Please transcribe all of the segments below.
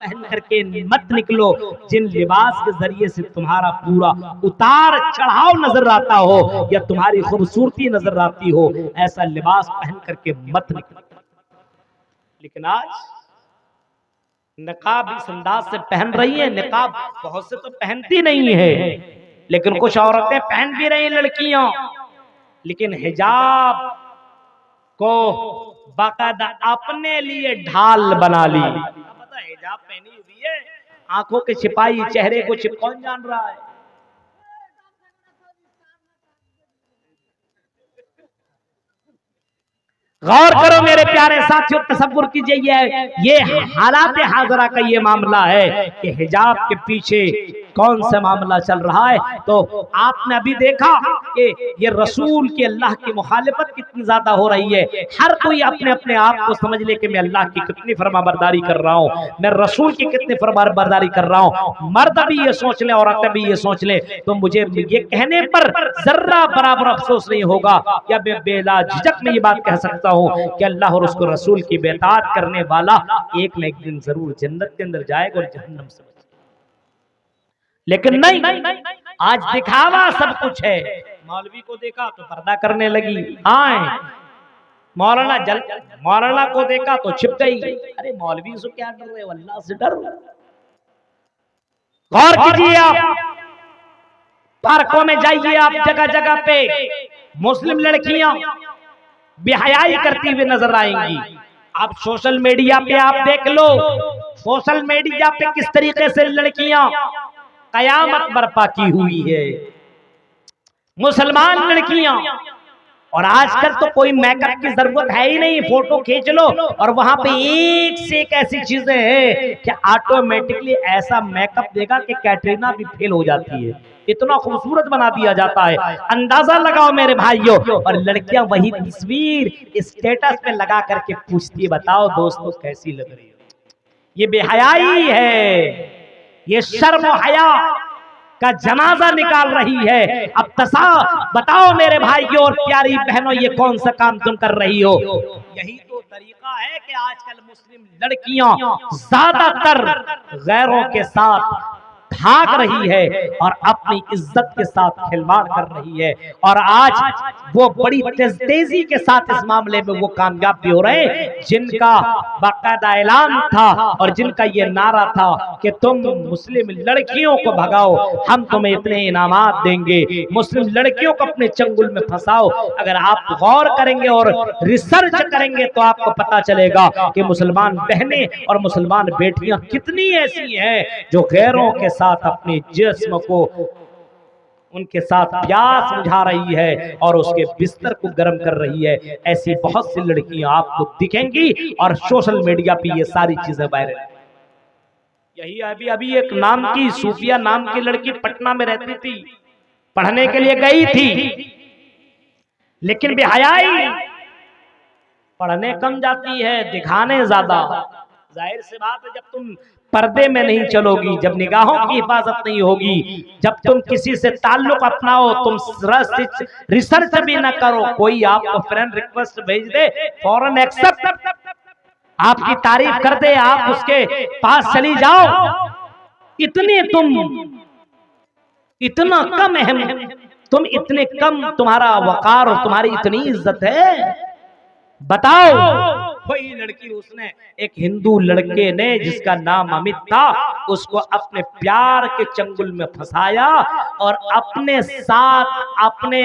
पहन करके मत निकलो जिन लिबास के जरिए से तुम्हारा पूरा उतार चढ़ाव नजर आता हो या तुम्हारी खूबसूरती नजर आती हो, ऐसा लिबास पहन करके मत निकलो। लेकिन आज निकाब इस अंदाज से पहन रही है, निकाब बहुत से तो पहनती नहीं है, लेकिन कुछ औरतें पहन भी रही लड़कियां, लेकिन हिजाब को बाकायदा अपने लिए ढाल बना ली। पता है हिजाब पहनी हुई है, आंखों के छिपाई, चेहरे को छिप, कौन जान रहा है। गौर करो मेरे प्यारे साथियों, तसव्वुर कीजिए ये हालात हाजरा का ये मामला है कि हिजाब के पीछे कौन सा मामला चल रहा है। तो आपने अभी देखा कि ये रसूल की अल्लाह की मुखालिफत कितनी ज्यादा हो रही है। हर कोई अपने अपने आप को समझ ले कि मैं अल्लाह की कितनी फरमाबरदारी कर रहा हूँ, मैं रसूल की कितनी फरमाबरदारी कर रहा हूँ। मर्द भी ये सोच ले, औरतें भी ये सोच ले, तो मुझे ये कहने पर जर्रा बराबर अफसोस नहीं होगा या मैं बेला झिझक में ये बात कह सकता हूँ कि अल्लाह और उसको रसूल की बेतात करने वाला एक न एक दिन जरूर जन्नत के अंदर जाएगा और जहन्नम से। लेकिन नहीं, आज दिखावा सब कुछ है। मौलवी को देखा तो पर्दा करने लगी, हाँ मौलाना को देखा तो छिप गई। अरे मौलवी से क्या डर रहे हो, अल्लाह से डरो। गौर कीजिए, आप पार्कों में जाइए, आप जगह जगह पे मुस्लिम लड़कियां बेहयाई करती हुई नजर आएंगी। आप सोशल मीडिया पे आप देख लो, सोशल मीडिया पे किस तरीके से लड़कियां कयामत बर्पा की हुई है, मुसलमान लड़कियां। और आजकल तो कोई मेकअप की जरूरत है ही नहीं, फोटो खींच लो और वहां पे एक से एक ऐसी चीजें हैं कि ऑटोमेटिकली ऐसा मेकअप देगा कि कैटरीना भी फेल हो जाती है, इतना खूबसूरत बना दिया जाता है। अंदाजा लगाओ मेरे भाइयों। और लड़कियां वही तस्वीर स्टेटस पे लगा करके पूछती है, बताओ दोस्तों कैसी लग रही है। ये बेहयाई है, ये शर्म और हया का जनाजा निकाल रही है। अब बताओ मेरे भाइयों और प्यारी बहनों, ये कौन सा काम तुम कर रही हो। यही तो तरीका है कि आजकल मुस्लिम लड़कियां ज्यादातर गैरों के साथ भाग रही है और अपनी इज्जत के साथ खिलवाड़ कर रही है। और आज वो बड़ी तेजी के साथ इस मामले में वो कामयाब भी हो रहे हैं जिनका बाकायदा ऐलान था और जिनका ये नारा था कि तुम मुस्लिम लड़कियों को भगाओ, हम तुम्हें इतने इनामात देंगे, मुस्लिम लड़कियों को अपने चंगुल में फंसाओ। अगर आप गौर करेंगे और रिसर्च करेंगे तो आपको पता चलेगा कि मुसलमान बहनें और मुसलमान बेटियां कितनी ऐसी हैं जो गैरों के साथ अपने जिस्म को उनके साथ प्यास बुझा रही है और उसके बिस्तर को गर्म कर रही है। ऐसी बहुत सी लड़कियां आपको दिखेंगी और सोशल मीडिया पे ये सारी चीजें वायरल। यही अभी एक नाम की सूफिया नाम की लड़की पटना में रहती थी, पढ़ने के लिए गई थी, लेकिन बेहयाई, पढ़ने कम जाती है, दिखाने ज्यादा। जाहिर सी बात है, जब तुम पर्दे में नहीं चलोगी, जब निगाहों की हिफाजत नहीं होगी, जब तुम किसी से ताल्लुक अपनाओ, तुम रिसर्च भी ना करो, कोई आपको फ्रेंड रिक्वेस्ट भेज दे फौरन एक्सेप्ट, आपकी तारीफ कर दे, आप उसके पास चली जाओ, इतने तुम इतना कम अहम, तुम इतने कम, तुम्हारा वकार और तुम्हारी इतनी इज्जत है। बताओ, कोई लड़की, उसने एक हिंदू लड़के ने जिसका नाम अमित था, उसको अपने प्यार के चंगुल में फंसाया और अपने साथ अपने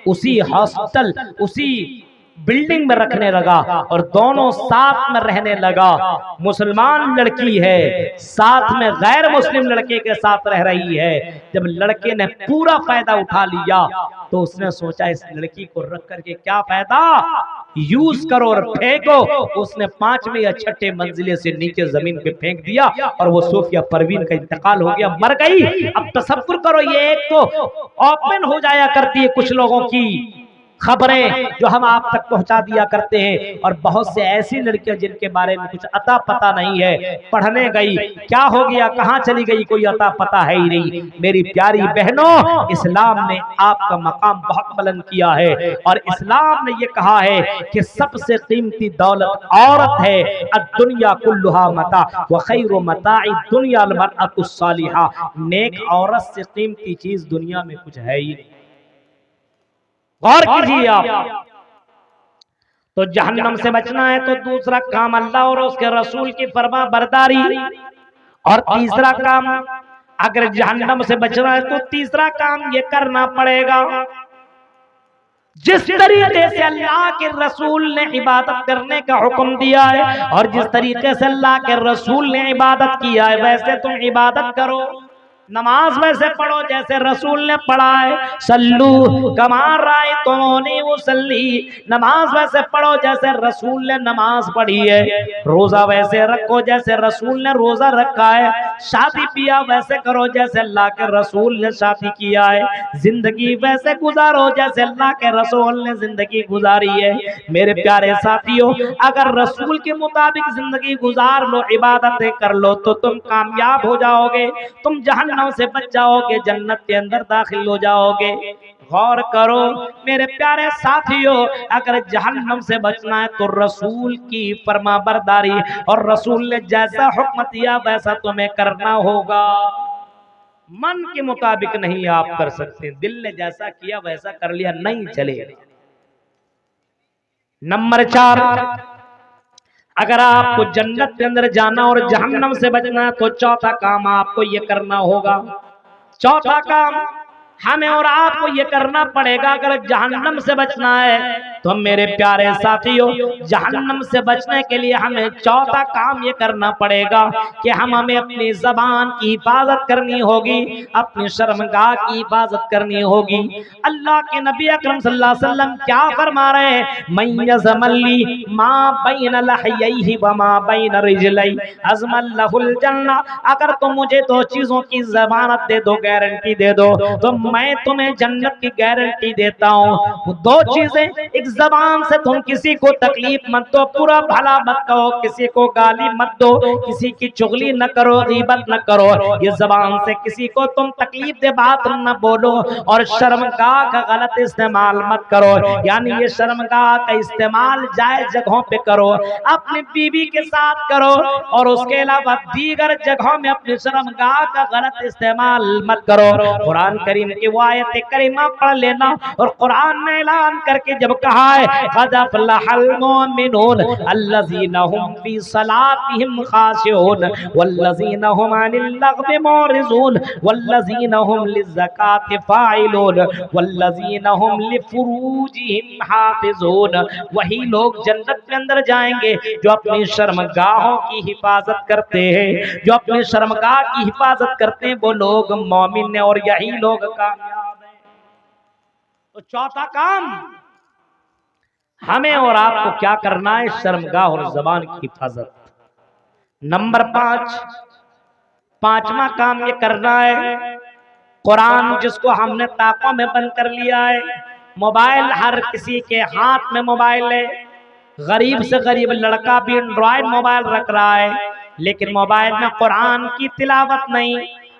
उसी हॉस्टल, उसी बिल्डिंग में रखने लगा और दोनों साथ में रहने लगा। मुसलमान लड़की है, साथ में गैर मुस्लिम लड़के के साथ रह रही है। जब लड़के ने पूरा फायदा उठा लिया तो उसने सोचा इस लड़की को रख करके क्या फायदा, यूज करो और फेंको। उसने 5वें या 6ठे मंजिले से नीचे जमीन पे फेंक दिया और वो सूफिया परवीन का इंतकाल हो गया, मर गई। अब तसव्वुर करो, ये एक तो ओपन हो जाया करती है कुछ लोगों की खबरें जो हम आप तक पहुंचा दिया करते हैं, और बहुत से ऐसी लड़कियां जिनके बारे में कुछ अता पता नहीं है, पढ़ने गई, क्या हो गया, कहां चली गई, कोई अता पता है ही नहीं। मेरी प्यारी बहनों, इस्लाम ने आपका मकाम बहुत बुलंद किया है, और इस्लाम ने ये कहा है कि सबसे कीमती दौलत औरत है। दुनिया कुल्लुहा मता व खैरु मताई दुनिया अल मरअतु सालिहा। नेक औरत से कीमती चीज दुनिया में कुछ है ही नहीं। गौर कीजिए आप। तो जहन्नम से बचना है तो दूसरा काम अल्लाह और उसके रसूल की फरमा बरदारी, और तीसरा काम, अगर जहन्नम से बचना है तो तीसरा काम ये करना पड़ेगा, जिस तरीके से अल्लाह के रसूल ने इबादत करने का हुक्म दिया है और जिस तरीके से अल्लाह के रसूल ने इबादत किया है, वैसे तुम इबादत करो। नमाज वैसे पढ़ो जैसे रसूल ने पढ़ा है। सल्लू कमा रायतुमूनी उसल्ली। नमाज वैसे पढ़ो जैसे रसूल ने नमाज पढ़ी है। रोजा वैसे रखो जैसे रसूल ने रोजा रखा है। शादी ब्याह वैसे करो जैसे अल्लाह के रसूल ने शादी किया है। जिंदगी वैसे गुजारो जैसे अल्लाह के रसूल ने जिंदगी गुजारी है। मेरे प्यारे साथियों, अगर रसूल के मुताबिक जिंदगी गुजार लो, इबादतें कर लो, तो तुम कामयाब हो जाओगे, तुम जहन्नम से बच जाओगे, जन्नत के अंदर दाखिल हो जाओगे। गौर करो मेरे प्यारे साथियों, अगर जहन्नम से बचना है तो रसूल की फरमाबरदारी और रसूल ने जैसा हुक्म दिया वैसा तुम्हें करना होगा। मन के मुताबिक नहीं आप कर सकते, दिल ने जैसा किया वैसा कर लिया, नहीं चलेगा। नंबर 4, अगर आपको जन्नत के अंदर जाना और जहन्नम से बचना है तो चौथा काम आपको ये करना होगा। चौथा काम हमें और आपको ये करना पड़ेगा। अगर जहन्नम से बचना है तो मेरे प्यारे साथियों, जहन्नम से बचने के लिए हमें चौथा काम ये करना पड़ेगा कि हमें अपनी जबान की हिफाजत करनी होगी, अपनी शर्मगाह की हिफाजत करनी होगी। अल्लाह के नबी अकरम सल्लल्लाहु अलैहि वसल्लम क्या फरमा रहे हैं? मय्यज़मल्ली मा बैन लहयैहि व मा बैन रिजलैहि अज़मल लहुल जन्नह। अगर तुम मुझे दो चीजों की जमानत दे दो, गारंटी दे दो, तो मैं तुम्हें जन्नत की गारंटी देता हूँ। दो चीजें, एक जबान से तुम किसी को तकलीफ मत दो, पूरा भला मत कहो, किसी को गाली मत दो, किसी की चुगली न करो, गीबत न करो। ये जबान से किसी को तुम तकलीफ दे बात न बोलो, और शर्मगाह का गलत इस्तेमाल मत करो, यानी ये शर्मगाह का इस्तेमाल जायज जगहों पे करो, अपनी बीवी के साथ करो, और उसके अलावा दीगर जगहों में अपनी शर्मगाह का गलत इस्तेमाल मत करो। कुरान करीम की वो आयत करीमा पढ़ लेना, और कुरान ने ऐलान करके जब कहा है क़द अफ़लहल मुमिनून अल्लज़ीना हुम फ़ी सलातिहिम ख़ाशिऊन वल्लज़ीना हुम अनिल लग़्वी मुअरिज़ून वल्लज़ीना हुम लिज़्ज़काति फ़ाइलून वल्लज़ीना हुम लिफ़ुरूजिहिम हाफ़िज़ून। वही लोग जन्नत के अंदर जाएंगे जो अपनी शर्मगाहों की हिफाजत करते हैं, जो अपनी शर्मगाह की हिफाजत करते हैं, वो लोग मोमिन हैं, और यही लोग कामयाब हैं। तो चौथा काम हमें और आपको क्या करना है? शर्मगाह और जबान की हिफाजत। नंबर 5, पांचवा काम ये करना है, कुरान जिसको हमने ताकों में बंद कर लिया है। मोबाइल, हर किसी के हाथ में मोबाइल है। गरीब से गरीब लड़का भी एंड्रॉयड मोबाइल रख रहा है, लेकिन मोबाइल में कुरान की तिलावत नहीं,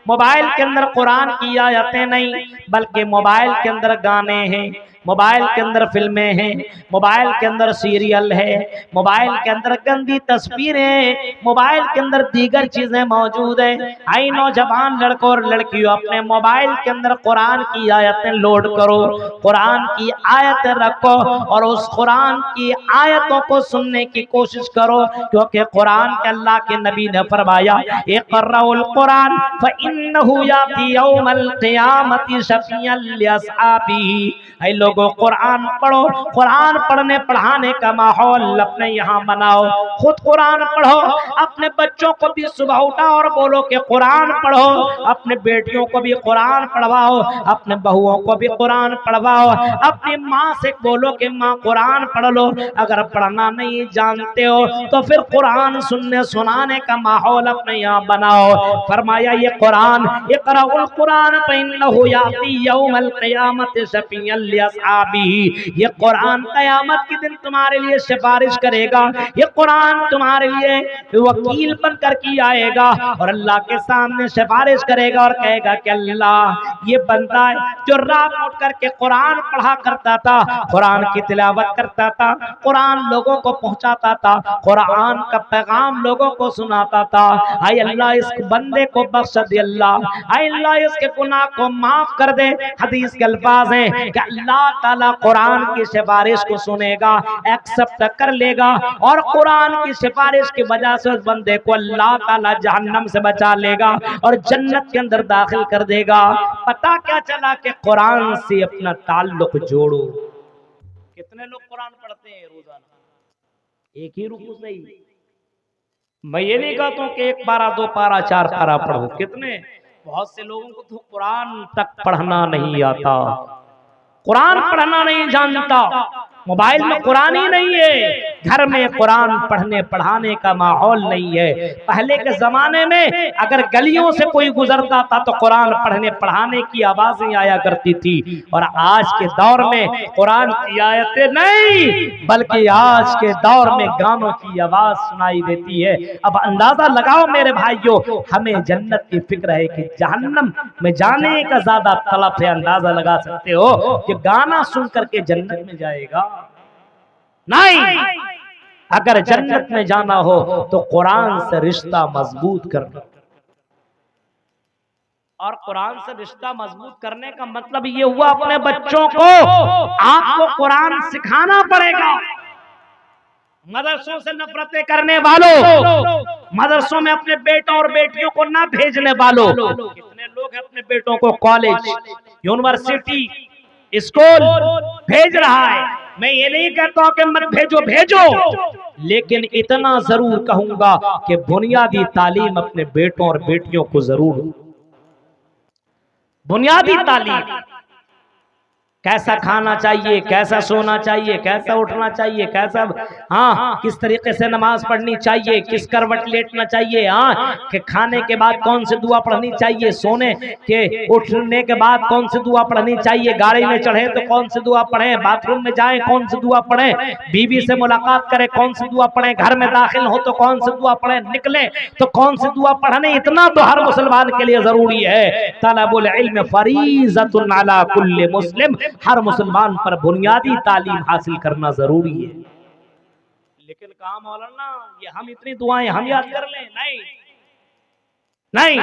मोबाइल के अंदर कुरान की आयतें नहीं, बल्कि मोबाइल के अंदर गाने हैं, मोबाइल के अंदर फिल्में हैं, मोबाइल के अंदर सीरियल है, मोबाइल के अंदर गंदी तस्वीरें, मोबाइल के अंदर दीगर चीजें मौजूद है। आई नौजवान लड़कों और लड़कियों, अपने मोबाइल के अंदर कुरान की आयतें लोड करो, कुरान की आयतें रखो, और उस कुरान की आयतों को सुनने की कोशिश करो, क्योंकि कुरान के अल्लाह के नबी ने फरमाया इक़राउल कुरान फ़इन्नहु याती यौमल क़ियामति शफ़ीअन लिअस्हाबिही। ऐ लोगों, कुरान पढ़ो, कुरान पढ़ने पढ़ाने का माहौल अपने यहाँ बनाओ, खुद कुरान पढ़ो, अपने बच्चों को भी सुबह उठाओ और बोलो कि कुरान पढ़ो, अपने बेटियों को भी कुरान पढ़वाओ, अपने बहुओं को भी कुरान पढ़वाओ, अपनी माँ से बोलो कि माँ कुरान पढ़ लो। अगर पढ़ना नहीं जानते हो तो फिर कुरान सुनने सुनाने का माहौल अपने यहाँ बनाओ। फरमाया ये कुरान, इक़राउल कुरान फ़इन्नहु याती यौमल क़ियामति शफ़ीअन लिअस्हाबिही। अस्हाबिही, ये कुरान क़यामत के दिन तुम्हारे लिए सिफारिश करेगा, ये कुरान तुम्हारे लिए वकील बनकर के आएगा और अल्लाह के सामने सिफारिश करेगा और कहेगा कि अल्लाह, ये बंदा है जो रात उठ करके कुरान पढ़ा करता था, कुरान की तिलावत करता था, कुरान लोगों को पहुंचाता था, कुरान का पैगाम लोगों को सुनाता था। आय अल्लाह, इस बंदे को बख्श दे अल्लाह, आय अल्लाह इसके गुनाह को माफ कर दे। हदीस के अल्फाज हैं कि अल्लाह ताला कुरान की सिफारिश को सुनेगा, एक्सेप्ट कर लेगा और कुरान की सिफारिश की वजह से उस बंदे को अल्लाह ताला जहन्नम से बचा लेगा और जन्नत के अंदर दाखिल कर देगा। पता क्या चला कि कुरान से अपना ताल्लुक जोड़ो। कितने लोग कुरान पढ़ते हैं रोजाना? एक ही रुकू से ही। मैं ये नहीं कहता हूं कि 1 पारा 2 पारा 4 पारा पढ़ो, कितने, बहुत से लोगों को तो कुरान तक पढ़ना नहीं आता, कुरान पढ़ना नहीं जानता, मोबाइल में कुरान ही नहीं है, घर में कुरान पढ़ने पढ़ाने का माहौल नहीं है। पहले के जमाने में अगर गलियों से कोई गुजरता था तो कुरान पढ़ने पढ़ाने की आवाजें आया करती थी, और आज के दौर में कुरान की आयतें नहीं बल्कि आज के दौर में गानों की आवाज सुनाई देती है। अब अंदाजा लगाओ मेरे भाइयों, हमें जन्नत की फिक्र है कि जहन्नम में जाने का ज्यादा तलब है। अंदाजा लगा सकते हो कि गाना सुन करके जन्नत में जाएगा? नहीं, अगर जन्नत में जाना हो तो कुरान से रिश्ता मजबूत करना, और कुरान से रिश्ता मजबूत करने का मतलब ये हुआ अपने बच्चों को आपको कुरान सिखाना पड़ेगा। मदरसों से नफरतें करने वालों, मदरसों में अपने बेटों और बेटियों को ना भेजने वालों, कितने लोग अपने बेटों को कॉलेज, यूनिवर्सिटी, स्कूल भेज रहा है। मैं ये नहीं कहता हूं कि मत भेजो, भेजो, लेकिन इतना जरूर कहूंगा कि बुनियादी तालीम अपने बेटों और बेटियों को जरूर दो। बुनियादी तालीम, कैसा खाना चाहिए, कैसा सोना चाहिए, कैसा उठना चाहिए, कैसा किस तरीके से नमाज पढ़नी चाहिए, किस करवट लेटना चाहिए, कि खाने के बाद कौन सी दुआ पढ़नी चाहिए, सोने के उठने के बाद कौन सी दुआ पढ़नी चाहिए, गाड़ी में चढ़े तो कौन सी दुआ पढ़े, बाथरूम में जाए कौन सी दुआ पढ़े, बीवी से मुलाकात करे कौन सी दुआ पढ़े, घर में दाखिल हो तो कौन सी दुआ पढ़े, निकले तो कौन सी दुआ पढ़ने, इतना तो हर मुसलमान के लिए जरूरी है। तलबुल इल्म फरीज़तुन अला कुल्ली मुस्लिम, हर मुसलमान पर बुनियादी तालीम हासिल करना जरूरी है। लेकिन कहा मौलाना ये हम इतनी दुआएं हम याद कर लें? नहीं,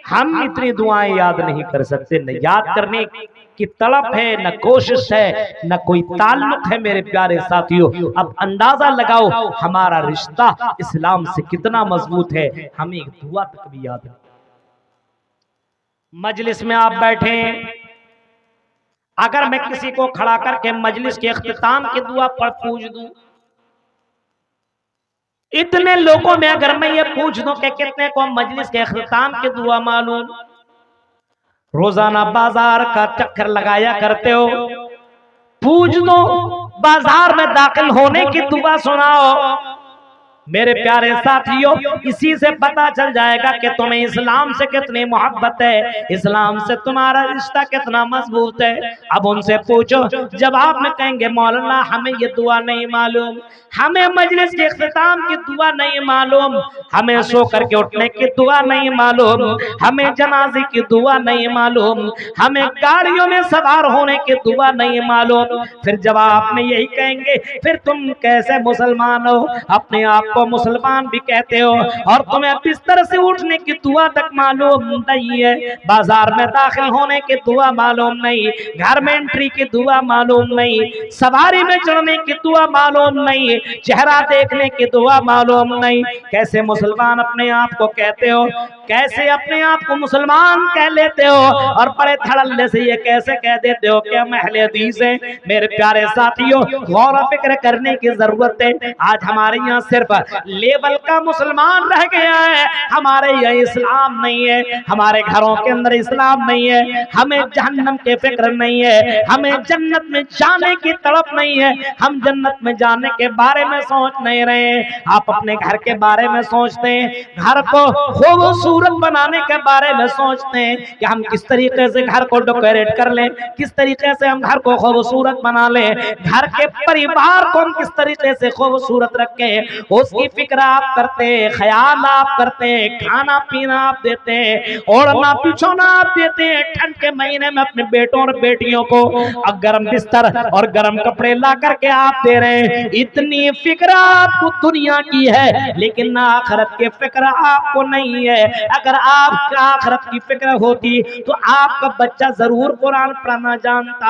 हम इतनी दुआएं याद नहीं कर सकते, न याद करने की तड़प है, न कोशिश है, न कोई ताल्लुक है। मेरे प्यारे साथियों, अब अंदाजा लगाओ हमारा रिश्ता इस्लाम से कितना मजबूत है, हमें एक दुआ तक भी याद नहीं। मजलिस में आप बैठे, अगर मैं किसी को खड़ा करके मजलिस के इख्तिताम की दुआ पर पूछ दूं, इतने लोगों में अगर मैं ये पूछ दूं कि कितने को मजलिस के इख्तिताम की दुआ मालूम, रोजाना बाजार का चक्कर लगाया करते हो, पूछ दो बाजार में दाखिल होने की दुआ सुनाओ। मेरे प्यारे साथियों, इसी से पता चल जाएगा कि तुम्हें इस्लाम से कितनी मोहब्बत है, इस्लाम से तुम्हारा रिश्ता कितना मजबूत है। अब उनसे पूछो, जवाब में कहेंगे मौलाना हमें ये दुआ नहीं मालूम, हमें मजलिस के इख्तिताम की दुआ नहीं मालूम, हमें सो करके उठने की दुआ नहीं मालूम, हमें जनाजे की दुआ नहीं मालूम, हमें गाड़ियों में सवार होने की दुआ नहीं मालूम। फिर जवाब में यही कहेंगे, फिर तुम कैसे मुसलमान हो? अपने आप को मुसलमान भी कहते हो और तुम्हें बिस्तर से उठने की दुआ तक मालूम नहीं है, बाजार में दाखिल होने की दुआ मालूम नहीं, घर में एंट्री की दुआ मालूम नहीं, सवारी में चढ़ने की दुआ मालूम नहीं, चेहरा देखने की दुआ मालूम नहीं। कैसे मुसलमान अपने आप को कहते हो? कैसे अपने आप को मुसलमान कह लेते हो और बड़े धड़ल्ले से ये कैसे कह देते हो कि हम अहले हदीस हैं? मेरे प्यारे साथियों, गौर व फिक्र करने की जरूरत है। आज हमारे यहाँ सिर्फ लेवल का मुसलमान रह गया है। हमारे यहाँ इस्लाम नहीं है, हमारे घरों के अंदर इस्लाम नहीं है, हमें जहन्नम के फिक्र नहीं है, हमें जन्नत में जाने की तड़प नहीं है, हम जन्नत में जाने के बारे में सोच नहीं रहे। आप अपने घर के बारे में सोचते हैं, घर को खूबसूरत बनाने के बारे में सोचते हैं कि हम किस तरीके से घर को डेकोरेट कर लें, किस तरीके से हम घर को खूबसूरत बना लें, घर के परिवार को हम किस तरीके से खूबसूरत रखें, उसकी फिक्र आप करते, ख्याल आप करते, खाना पीना आप देते, ओढ़ना पिछोना आप देते। ठंड के महीने में अपने बेटों और बेटियों को गर्म बिस्तर और गर्म कपड़े ला करके आप दे रहे हैं। इतनी फिक्र आपको दुनिया की है, लेकिन आखिरत की फिक्र आपको नहीं है। अगर आपका आखिरत की फिक्र होती तो आपका बच्चा जरूर कुरान पढ़ना जानता,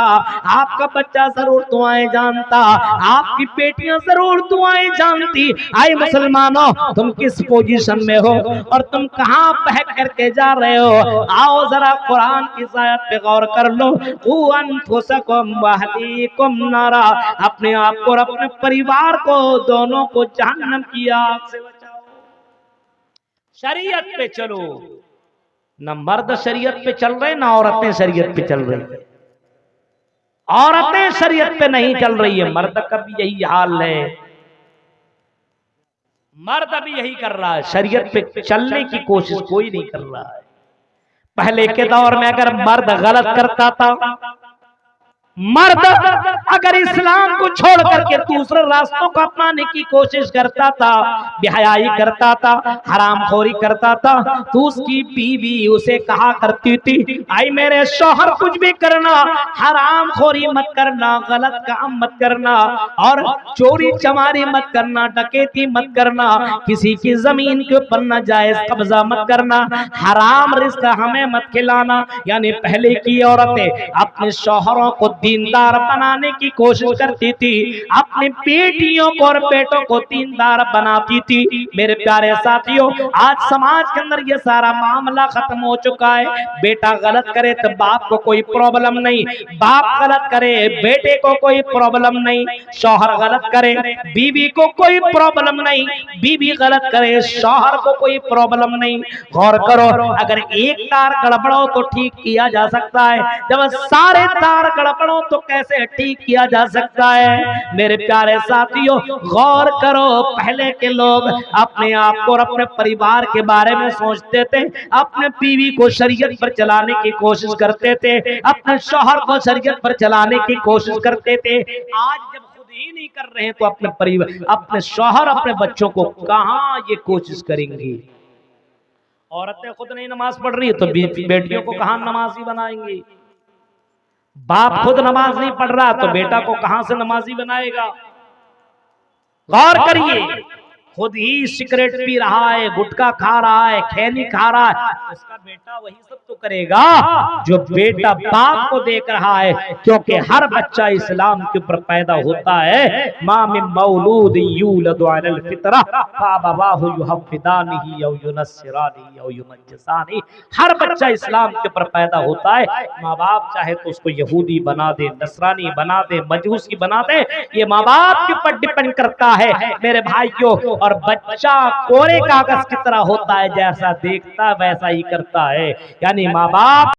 आपका बच्चा जरूर दुआएं जानता, आपकी बेटियां जरूर दुआएं जानती। आए मुसलमानों, तुम किस पोजीशन में हो और तुम कहां बहक करके जा रहे हो? आओ जरा कुरान की आयत पे गौर कर लो। नारा, अपने आप को और अपने परिवार को दोनों को जहन्नम की आग से बचाओ। शरीयत पे चलो। न मर्द शरीयत पे चल रहे, ना औरतें शरीयत पे चल रही। औरतें शरीयत पे नहीं चल रही है, मर्द का भी यही हाल है। मर्द भी यही कर रहा है, शरीयत पे चलने की कोशिश कोई नहीं कर रहा है। पहले के दौर में अगर मर्द गलत करता था, मर्द अगर इस्लाम को छोड़ करके दूसरे रास्तों को अपनाने की कोशिश करता था, बेहयाई करता था, हरामखोरी करता था, तो उसकी बीवी उसे कहा करती थी, आई मेरे शौहर कुछ भी करना, हरामखोरी मत करना, गलत काम मत करना, और चोरी चमारी मत करना, डकैती मत करना, किसी की जमीन के ऊपर नाजायज कब्जा मत करना, हराम रिस्क हमें मत खिलाना। यानी पहले की औरतें अपने शौहरों को दीनदार बनाने की कोशिश करती थी, अपनी बेटियों को और बेटों को दीनदार बनाती थी। मेरे प्यारे साथियों, आज समाज के अंदर ये सारा मामला खत्म हो चुका है। बेटा गलत करे तो बाप को कोई प्रॉब्लम नहीं, बाप गलत करे बेटे को कोई प्रॉब्लम नहीं, शौहर गलत करे बीवी को कोई प्रॉब्लम नहीं, बीवी गलत करे शौहर को कोई प्रॉब्लम नहीं। गौर करो, अगर एक तार गड़बड़ो तो ठीक किया जा सकता है, जब सारे तार गड़बड़ो तो कैसे ठीक किया जा सकता है? मेरे प्यारे साथियों, गौर करो, पहले के लोग अपने आप को और अपने परिवार के बारे में सोचते थे, अपने बीवी को शरीयत पर चलाने की कोशिश करते थे, अपने शौहर को शरीयत पर चलाने की कोशिश करते थे। आज जब खुद ही नहीं कर रहे हैं तो अपने परिवार, अपने शौहर, अपने बच्चों को कहां ये कोशिश करेंगी? औरतें खुद नहीं नमाज पढ़ रही है तो बेटियों को कहां नमाजी बनाएंगी? बाप खुद नमाज नहीं पढ़ रहा तो बेटा को कहां से नमाजी बनाएगा? गौर करिए, खुद ही सिगरेट पी रहा है, गुटखा खा रहा है, खैनी खा रहा है, उसका बेटा वही सब तो करेगा जो बेटा बाप को देख रहा है। क्योंकि हर बच्चा इस्लाम के ऊपर पैदा होता है। माँ मिन मौलूद यूलदु अलल फितरा फअबवाहु युहव्विदानिही औ युनस्सिरानिही औ युमज्जिसानिही। हर बच्चा इस्लाम के ऊपर पैदा होता है। माँ बाप चाहे तो उसको यहूदी बना दे, नसरानी बना दे, मजूसी बना दे, ये माँ बाप के ऊपर डिपेंड करता है मेरे भाइयों। और बच्चा कोरे कागज की तरह होता है, जैसा देखता वैसा ही करता है। यानी माँ बाप